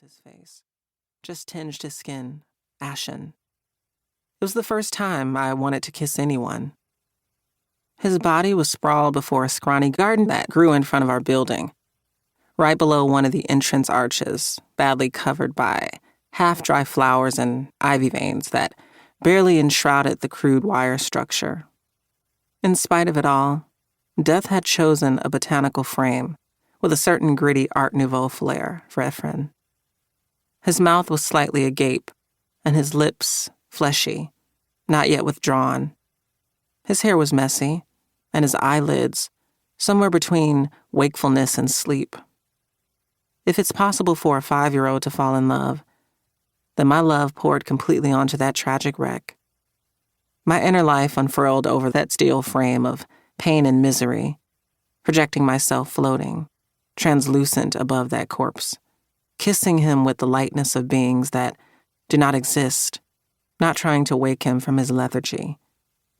his face, just tinged his skin, ashen. It was the first time I wanted to kiss anyone. His body was sprawled before a scrawny garden that grew in front of our building, right below one of the entrance arches, badly covered by half-dry flowers and ivy veins that barely enshrouded the crude wire structure. In spite of it all, Death had chosen a botanical frame with a certain gritty Art Nouveau flair for Ephraim. His mouth was slightly agape, and his lips fleshy, not yet withdrawn. His hair was messy, and his eyelids somewhere between wakefulness and sleep. If it's possible for a 5-year-old to fall in love, then my love poured completely onto that tragic wreck. My inner life unfurled over that steel frame of pain and misery, projecting myself floating, translucent above that corpse, kissing him with the lightness of beings that do not exist, not trying to wake him from his lethargy,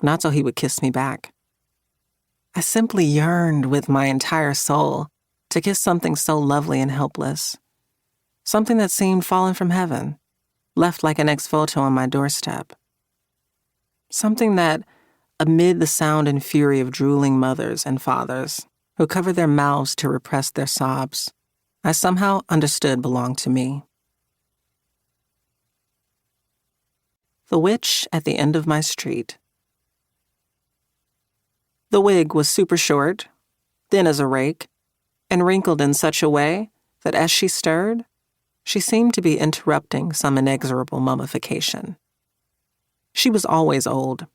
not so he would kiss me back. I simply yearned with my entire soul to kiss something so lovely and helpless, something that seemed fallen from heaven, left like an ex-voto on my doorstep. Something that, amid the sound and fury of drooling mothers and fathers who covered their mouths to repress their sobs, I somehow understood belonged to me. The witch at the end of my street. The wig was super short, thin as a rake, and wrinkled in such a way that as she stirred, she seemed to be interrupting some inexorable mummification. She was always old.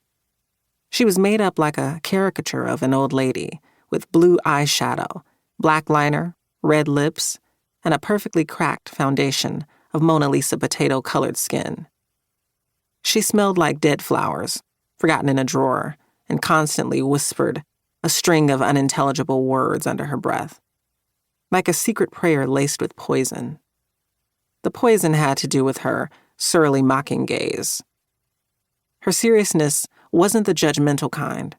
She was made up like a caricature of an old lady, with blue eyeshadow, black liner, red lips, and a perfectly cracked foundation of Mona Lisa potato-colored skin. She smelled like dead flowers, forgotten in a drawer, and constantly whispered a string of unintelligible words under her breath, like a secret prayer laced with poison. The poison had to do with her surly mocking gaze. Her seriousness wasn't the judgmental kind,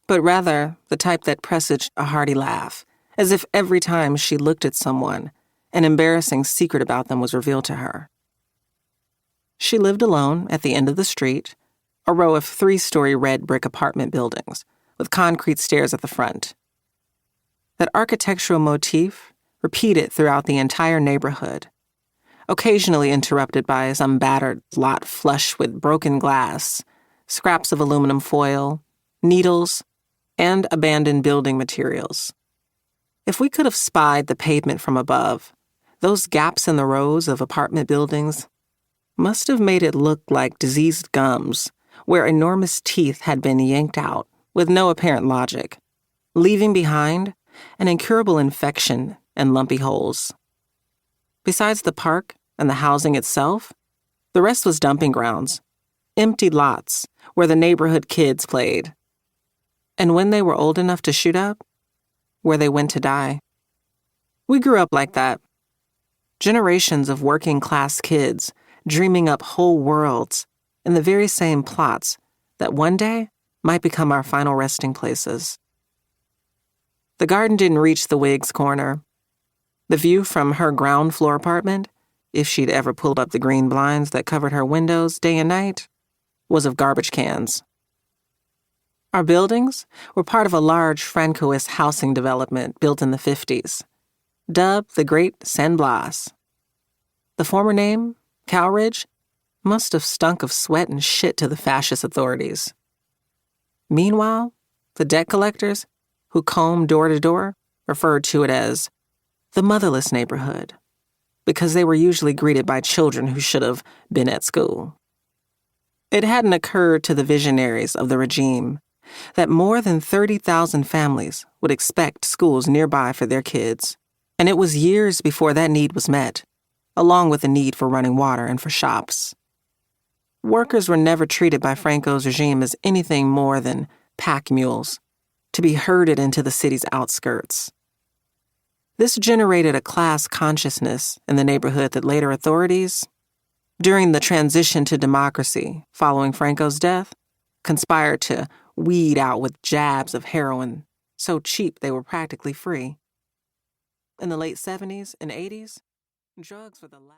but rather the type that presaged a hearty laugh, as if every time she looked at someone, an embarrassing secret about them was revealed to her. She lived alone at the end of the street, a row of 3-story red brick apartment buildings with concrete stairs at the front. That architectural motif repeated throughout the entire neighborhood, occasionally interrupted by some battered lot flush with broken glass, scraps of aluminum foil, needles, and abandoned building materials. If we could have spied the pavement from above, those gaps in the rows of apartment buildings must have made it look like diseased gums, where enormous teeth had been yanked out with no apparent logic, leaving behind an incurable infection and lumpy holes. Besides the park and the housing itself, the rest was dumping grounds, empty lots where the neighborhood kids played. And when they were old enough to shoot up, where they went to die. We grew up like that. Generations of working-class kids dreaming up whole worlds in the very same plots that one day might become our final resting places. The garden didn't reach the wig's corner. The view from her ground floor apartment, if she'd ever pulled up the green blinds that covered her windows day and night, was of garbage cans. Our buildings were part of a large Francoist housing development built in the 50s, dubbed the Great San Blas. The former name, Cowridge, must have stunk of sweat and shit to the fascist authorities. Meanwhile, the debt collectors, who combed door to door, referred to it as the motherless neighborhood, because they were usually greeted by children who should have been at school. It hadn't occurred to the visionaries of the regime that more than 30,000 families would expect schools nearby for their kids, and it was years before that need was met, along with the need for running water and for shops. Workers were never treated by Franco's regime as anything more than pack mules, to be herded into the city's outskirts. This generated a class consciousness in the neighborhood that later authorities, during the transition to democracy following Franco's death, conspired to weed out with jabs of heroin so cheap they were practically free. In the late 70s and 80s, drugs were the last.